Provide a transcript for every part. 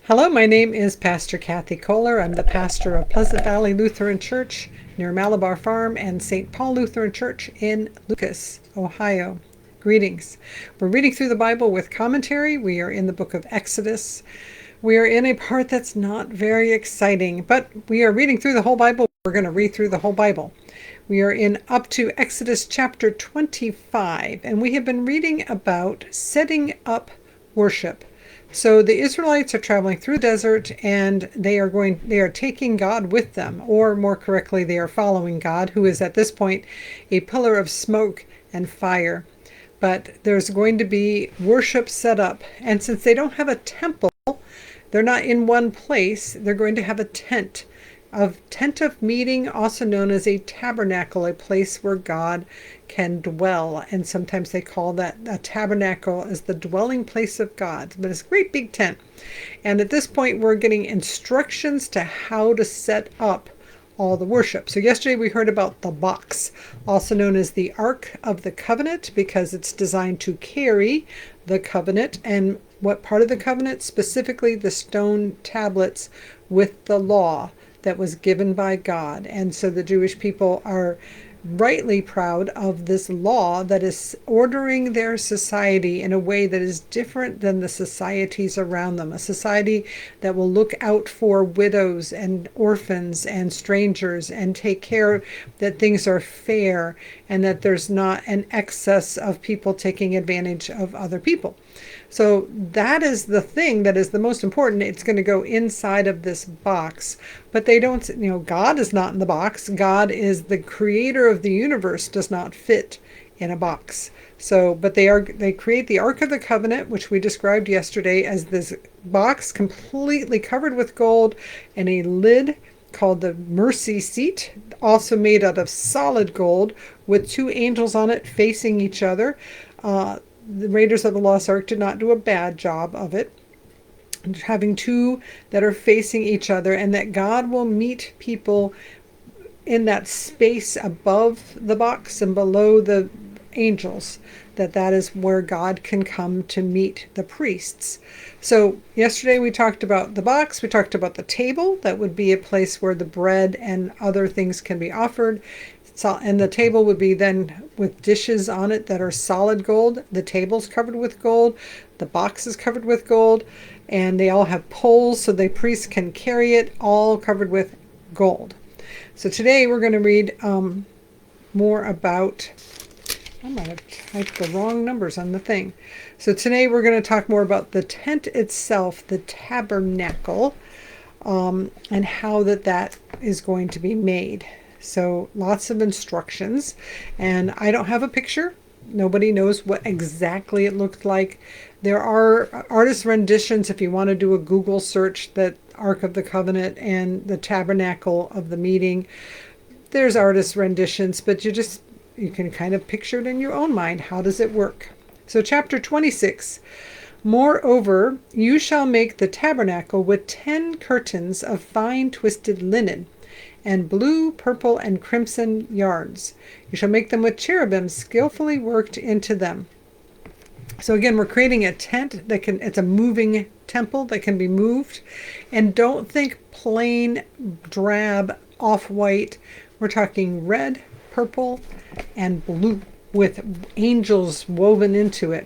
Hello, my name is Pastor Kathy Kollar. I'm the pastor of Pleasant Valley Lutheran Church near Malabar Farm and St. Paul Lutheran Church in Lucas, Ohio. Greetings. We're reading through the Bible with commentary. We are in the book of Exodus. We are in a part that's not very exciting, but we are reading through the whole Bible. We're going to read through the whole Bible. We are in up to Exodus chapter 25, and we have been reading about setting up worship. So the Israelites are traveling through the desert, and they are taking God with them, or more correctly, they are following God, who is at this point a pillar of smoke and fire. But there's going to be worship set up, and since they don't have a temple, they're not in one place, they're going to have a tent of meeting, also known as a tabernacle, a place where God can dwell. And sometimes they call that a tabernacle as the dwelling place of God. But it's a great big tent. And at this point, we're getting instructions to how to set up all the worship. So yesterday we heard about the box, also known as the Ark of the Covenant, because it's designed to carry the covenant. And what part of the covenant? Specifically the stone tablets with the law that was given by God. And so the Jewish people are rightly proud of this law that is ordering their society in a way that is different than the societies around them. A society that will look out for widows and orphans and strangers and take care that things are fair and that there's not an excess of people taking advantage of other people. So that is the thing that is the most important. It's going to go inside of this box. But they don't, God is not in the box. God is the creator of the universe, does not fit in a box. So, but they create the Ark of the Covenant, which we described yesterday as this box completely covered with gold and a lid called the mercy seat, also made out of solid gold with two angels on it facing each other. The Raiders of the Lost Ark did not do a bad job of it, having two that are facing each other, and that God will meet people in that space above the box and below the angels, that is where God can come to meet the priests. So yesterday we talked about the box, we talked about the table, that would be a place where the bread and other things can be offered. And the table would be then with dishes on it that are solid gold. The table's covered with gold. The box is covered with gold. And they all have poles so the priests can carry it, all covered with gold. So today we're going to read more about... I might have typed the wrong numbers on the thing. So today we're going to talk more about the tent itself, the tabernacle, and how that is going to be made. So lots of instructions, and I don't have a picture. Nobody knows what exactly it looked like. There are artist renditions if you want to do a Google search, that Ark of the Covenant and the Tabernacle of the Meeting. There's artist renditions, but you can kind of picture it in your own mind. How does it work? So chapter 26. Moreover, you shall make the tabernacle with 10 curtains of fine twisted linen, and blue, purple, and crimson yards. You shall make them with cherubim skillfully worked into them. So again, we're creating a tent it's a moving temple that can be moved. And don't think plain, drab, off-white. We're talking red, purple, and blue with angels woven into it.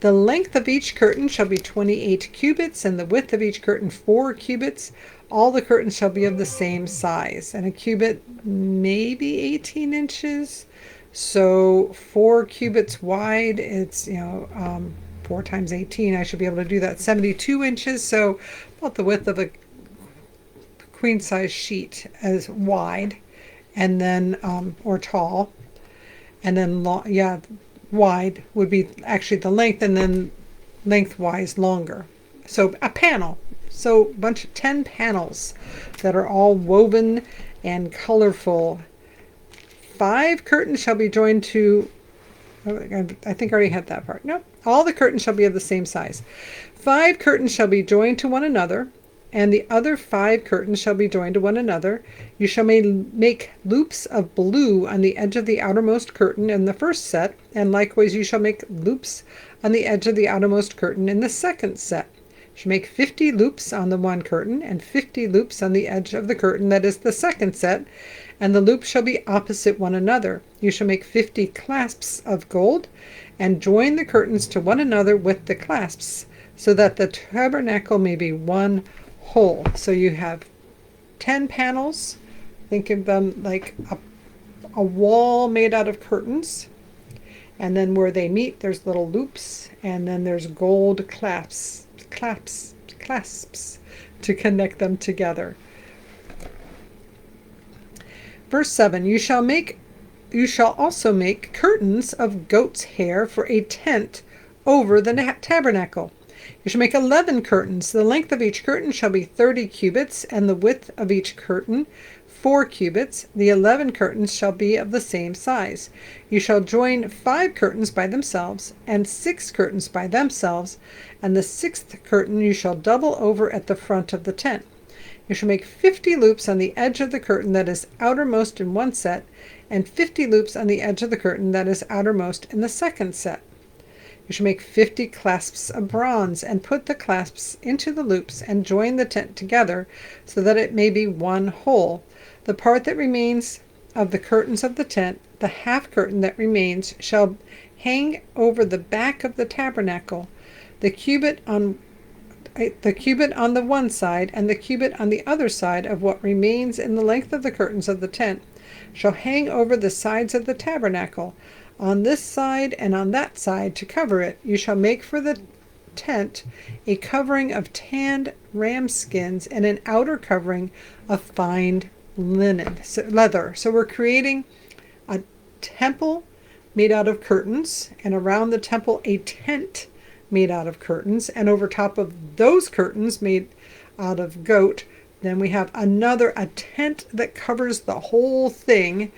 The length of each curtain shall be 28 cubits, and the width of each curtain 4 cubits. All the curtains shall be of the same size, and a cubit maybe 18 inches. So 4 cubits wide, it's 4 times 18. I should be able to do that. 72 inches, so about the width of a queen size sheet as wide, and then or tall, and then wide would be actually the length, and then lengthwise longer. So a panel. So 10 panels that are all woven and colorful. 5 curtains shall be joined to... I think I already had that part. No, all the curtains shall be of the same size. 5 curtains shall be joined to one another, and the other 5 curtains shall be joined to one another. You shall make loops of blue on the edge of the outermost curtain in the first set, and likewise you shall make loops on the edge of the outermost curtain in the second set. shall make 50 loops on the one curtain and 50 loops on the edge of the curtain that is the second set, and the loops shall be opposite one another. You shall make 50 clasps of gold and join the curtains to one another with the clasps, so that the tabernacle may be one whole. So you have 10 panels. Think of them like a wall made out of curtains. And then where they meet, there's little loops, and then there's gold clasps to connect them together. Verse 7, you shall also make curtains of goat's hair for a tent over the tabernacle. You shall make 11 curtains. The length of each curtain shall be 30 cubits, and the width of each curtain 4 cubits. The 11 curtains shall be of the same size. You shall join 5 curtains by themselves, and 6 curtains by themselves, and the 6th curtain you shall double over at the front of the tent. You shall make 50 loops on the edge of the curtain that is outermost in one set, and 50 loops on the edge of the curtain that is outermost in the second set. You shall make 50 clasps of bronze, and put the clasps into the loops, and join the tent together, so that it may be one whole. The part that remains of the curtains of the tent, the half curtain that remains, shall hang over the back of the tabernacle. The cubit on the one side and the cubit on the other side of what remains in the length of the curtains of the tent shall hang over the sides of the tabernacle, on this side and on that side, to cover it. You shall make for the tent a covering of tanned ram skins and an outer covering of fine leather. So we're creating a temple made out of curtains, and around the temple a tent made out of curtains, and over top of those curtains made out of goat, then we have a tent that covers the whole thing,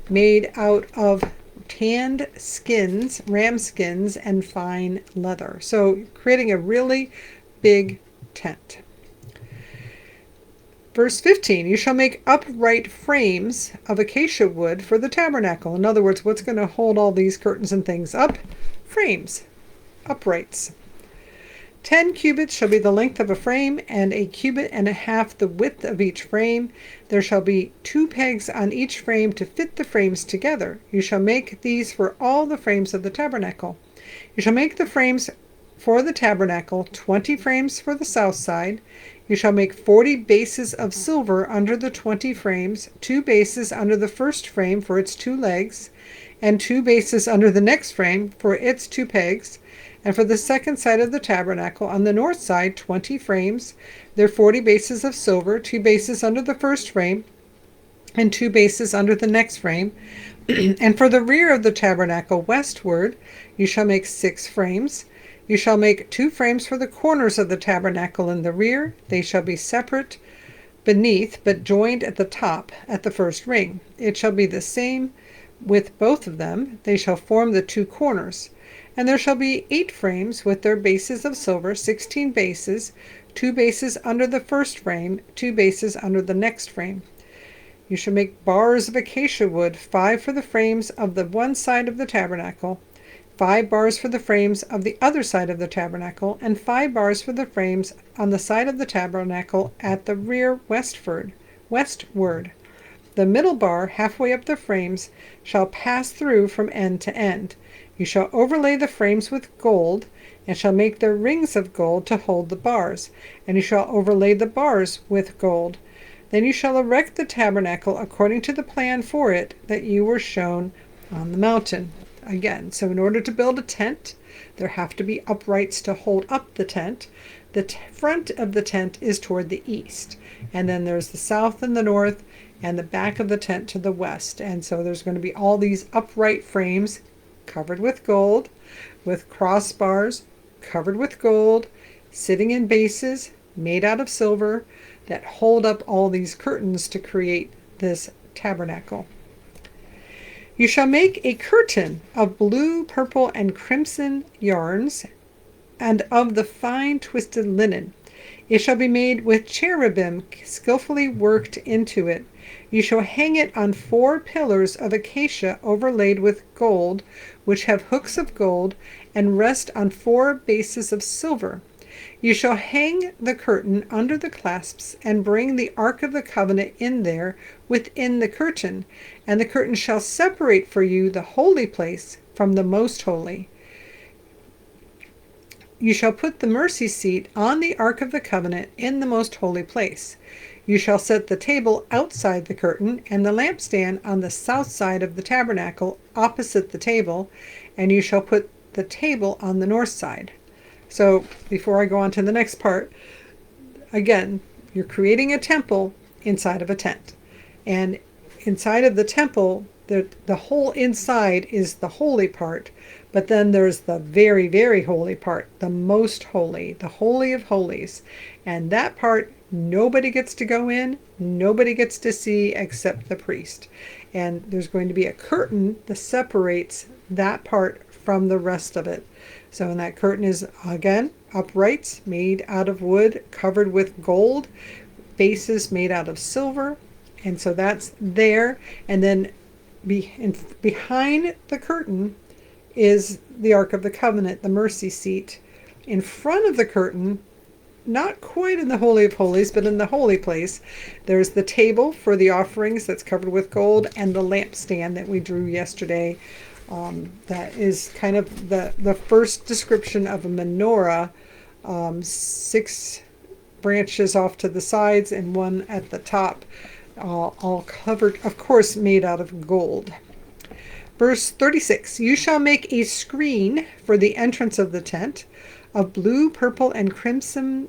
made out of tanned skins, ram skins, and fine leather. So creating a really big tent. Verse 15, you shall make upright frames of acacia wood for the tabernacle. In other words, what's going to hold all these curtains and things up? Frames, uprights. 10 cubits shall be the length of a frame, and a cubit and a half the width of each frame. There shall be 2 pegs on each frame to fit the frames together. You shall make these for all the frames of the tabernacle. You shall make the frames for the tabernacle, 20 frames for the south side. You shall make 40 bases of silver under the 20 frames, 2 bases under the first frame for its 2 legs, and 2 bases under the next frame for its 2 pegs. And for the second side of the tabernacle, on the north side, 20 frames. There are 40 bases of silver, 2 bases under the first frame, and 2 bases under the next frame. And for the rear of the tabernacle, westward, you shall make 6 frames. You shall make 2 frames for the corners of the tabernacle in the rear. They shall be separate beneath, but joined at the top, at the first ring. It shall be the same with both of them. They shall form the 2 corners. And there shall be 8 frames with their bases of silver, 16 bases, 2 bases under the first frame, 2 bases under the next frame. You shall make bars of acacia wood, 5 for the frames of the one side of the tabernacle, 5 bars for the frames of the other side of the tabernacle, and 5 bars for the frames on the side of the tabernacle at the rear westward. The middle bar, halfway up the frames, shall pass through from end to end. You shall overlay the frames with gold, and shall make their rings of gold to hold the bars, and you shall overlay the bars with gold. Then you shall erect the tabernacle according to the plan for it that you were shown on the mountain. Again, so in order to build a tent, there have to be uprights to hold up the tent. The front of the tent is toward the east, and then there's the south and the north, and the back of the tent to the west. And so there's going to be all these upright frames covered with gold, with crossbars covered with gold, sitting in bases made out of silver that hold up all these curtains to create this tabernacle. You shall make a curtain of blue, purple, and crimson yarns, and of the fine twisted linen. It shall be made with cherubim skillfully worked into it. You shall hang it on 4 pillars of acacia overlaid with gold, which have hooks of gold, and rest on 4 bases of silver. You shall hang the curtain under the clasps, and bring the ark of the covenant in there within the curtain, and the curtain shall separate for you the holy place from the most holy. You shall put the mercy seat on the ark of the covenant in the most holy place. You shall set the table outside the curtain, and the lampstand on the south side of the tabernacle opposite the table, and you shall put the table on the north side. So before I go on to the next part, again, you're creating a temple inside of a tent. And inside of the temple, the whole inside is the holy part, but then there's the very, very holy part, the most holy, the Holy of Holies. And that part, nobody gets to go in, nobody gets to see except the priest. And there's going to be a curtain that separates that part from the rest of it. So, and that curtain is, again, uprights made out of wood, covered with gold, bases made out of silver. And so that's there. And then behind the curtain is the Ark of the Covenant, the mercy seat. In front of the curtain, not quite in the Holy of Holies, but in the holy place, there's the table for the offerings that's covered with gold, and the lampstand that we drew yesterday. That is kind of the first description of a menorah, 6 branches off to the sides and 1 at the top, all covered, of course, made out of gold. Verse 36, you shall make a screen for the entrance of the tent of blue, purple, and crimson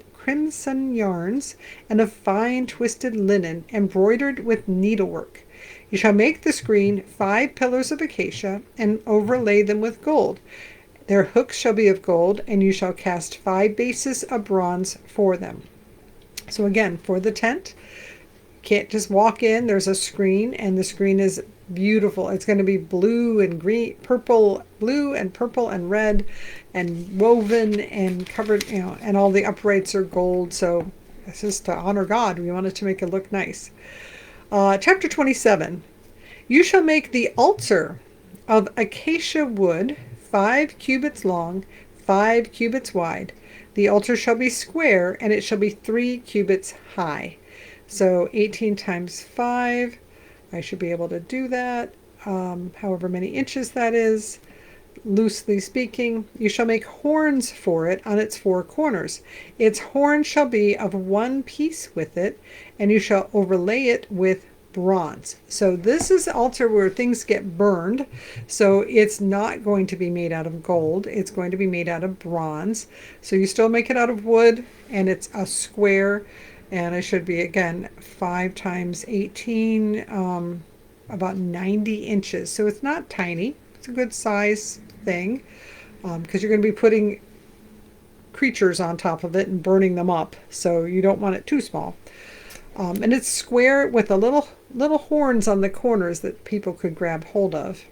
yarns, and of fine twisted linen, embroidered with needlework. You shall make the screen 5 pillars of acacia, and overlay them with gold. Their hooks shall be of gold, and you shall cast 5 bases of bronze for them. So again, for the tent, you can't just walk in. There's a screen, and the screen is beautiful. It's going to be blue and green, blue and purple and red, and woven and covered, and all the uprights are gold. So this is to honor God. We wanted to make it look nice. Chapter 27. You shall make the altar of acacia wood, 5 cubits long, 5 cubits wide. The altar shall be square, and it shall be 3 cubits high. So 18 times 5. I should be able to do that, however many inches that is, loosely speaking. You shall make horns for it on its 4 corners. Its horn shall be of 1 piece with it, and you shall overlay it with bronze. So this is the altar where things get burned. So it's not going to be made out of gold. It's going to be made out of bronze. So you still make it out of wood, and it's a square. And it should be, again, 5 times 18, about 90 inches. So it's not tiny. It's a good size thing, because you're going to be putting creatures on top of it and burning them up. So you don't want it too small. And it's square with a little horns on the corners that people could grab hold of.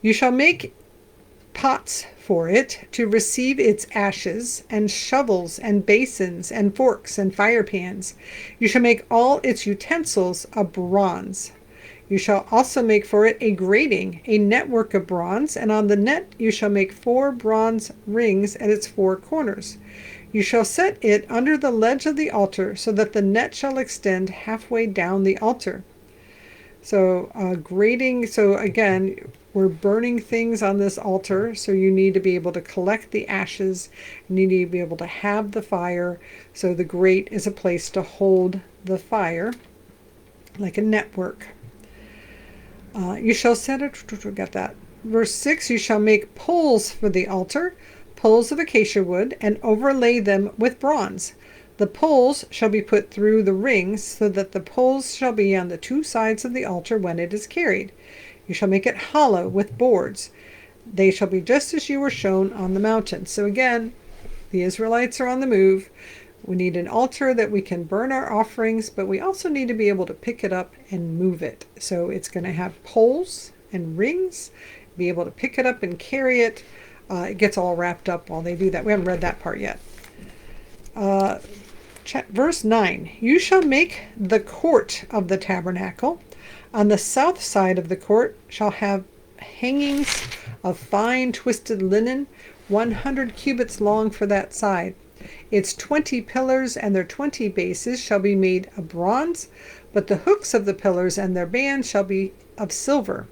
You shall make pots for it to receive its ashes, and shovels and basins and forks and fire pans. You shall make all its utensils of bronze. You shall also make for it a grating, a network of bronze, and on the net you shall make 4 bronze rings at its 4 corners. You shall set it under the ledge of the altar, so that the net shall extend halfway down the altar. So grating, so again, we're burning things on this altar, so you need to be able to collect the ashes. You need to be able to have the fire. So the grate is a place to hold the fire, like a network. You shall set it, got that. Verse 6, you shall make poles for the altar, poles of acacia wood, and overlay them with bronze. The poles shall be put through the rings, so that the poles shall be on the 2 sides of the altar when it is carried. You shall make it hollow with boards. They shall be just as you were shown on the mountain. So again, the Israelites are on the move. We need an altar that we can burn our offerings, but we also need to be able to pick it up and move it. So it's going to have poles and rings, be able to pick it up and carry it. It gets all wrapped up while they do that. We haven't read that part yet. Verse 9, you shall make the court of the tabernacle. On the south side of the court shall have hangings of fine twisted linen, 100 cubits long for that side. Its 20 pillars and their 20 bases shall be made of bronze, but the hooks of the pillars and their bands shall be of silver.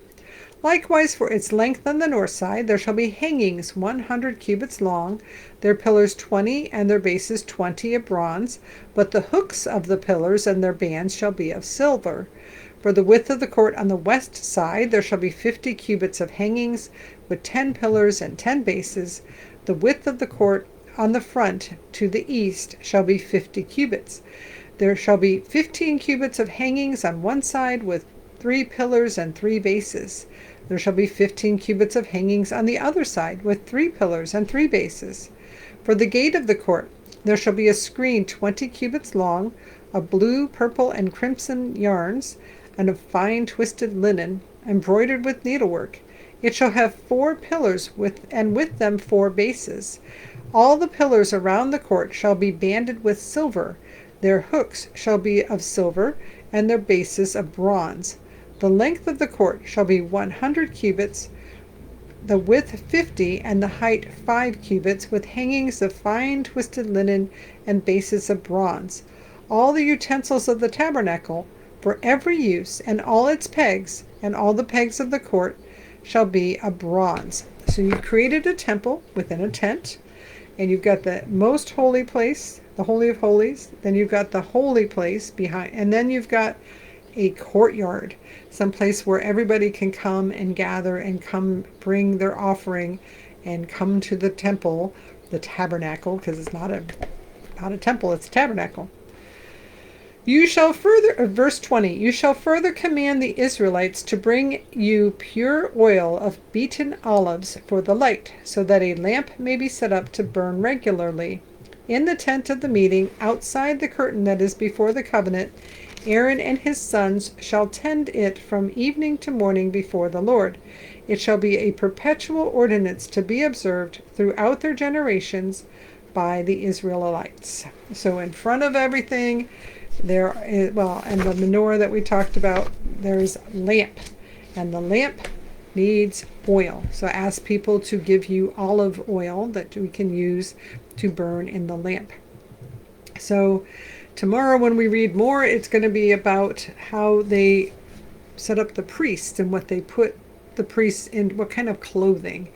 Likewise, for its length on the north side, there shall be hangings 100 cubits long, their pillars 20, and their bases 20 of bronze, but the hooks of the pillars and their bands shall be of silver. For the width of the court on the west side, there shall be 50 cubits of hangings, with 10 pillars and 10 bases. The width of the court on the front to the east shall be 50 cubits. There shall be 15 cubits of hangings on one side, with 3 pillars and 3 bases. There shall be 15 cubits of hangings on the other side, with 3 pillars and 3 bases. For the gate of the court, there shall be a screen 20 cubits long, of blue, purple, and crimson yarns, and of fine twisted linen, embroidered with needlework. It shall have 4 pillars, and with them 4 bases. All the pillars around the court shall be banded with silver. Their hooks shall be of silver, and their bases of bronze. The length of the court shall be 100 cubits, the width 50, and the height 5 cubits, with hangings of fine twisted linen and bases of bronze. All the utensils of the tabernacle, for every use, and all its pegs, and all the pegs of the court, shall be of bronze. So you've created a temple within a tent, and you've got the most holy place, the Holy of Holies, then you've got the holy place behind, and then you've got a courtyard, some place where everybody can come and gather and come bring their offering and come to the temple, the tabernacle, because it's not a temple, it's a tabernacle. You shall further, verse 20, you shall further command the Israelites to bring you pure oil of beaten olives for the light, so that a lamp may be set up to burn regularly. In the tent of the meeting, outside the curtain that is before the covenant, Aaron and his sons shall tend it from evening to morning before the Lord. It shall be a perpetual ordinance to be observed throughout their generations by the Israelites. So in front of everything, there is, and the menorah that we talked about, there's lamp, and the lamp needs oil. So ask people to give you olive oil that we can use to burn in the lamp. So tomorrow when we read more, it's going to be about how they set up the priests and what they put the priests in, what kind of clothing.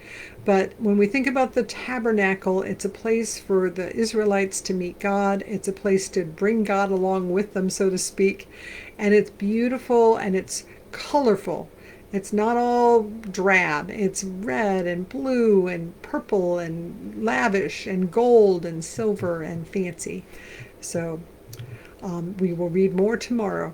But when we think about the tabernacle, it's a place for the Israelites to meet God. It's a place to bring God along with them, so to speak. And it's beautiful and it's colorful. It's not all drab. It's red and blue and purple and lavish and gold and silver and fancy. So we will read more tomorrow.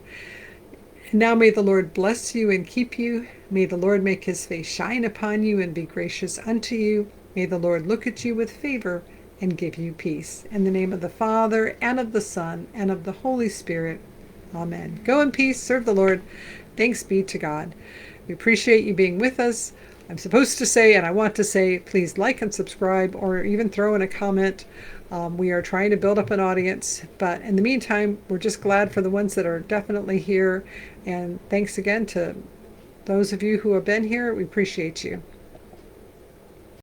And now may the Lord bless you and keep you. May the Lord make his face shine upon you and be gracious unto you. May the Lord look at you with favor and give you peace. In the name of the Father, and of the Son, and of the Holy Spirit. Amen. Go in peace, serve the Lord. Thanks be to God. We appreciate you being with us. I'm supposed to say, and I want to say, please like and subscribe, or even throw in a comment. We are trying to build up an audience, but in the meantime, we're just glad for the ones that are definitely here. And thanks again to those of you who have been here. We appreciate you.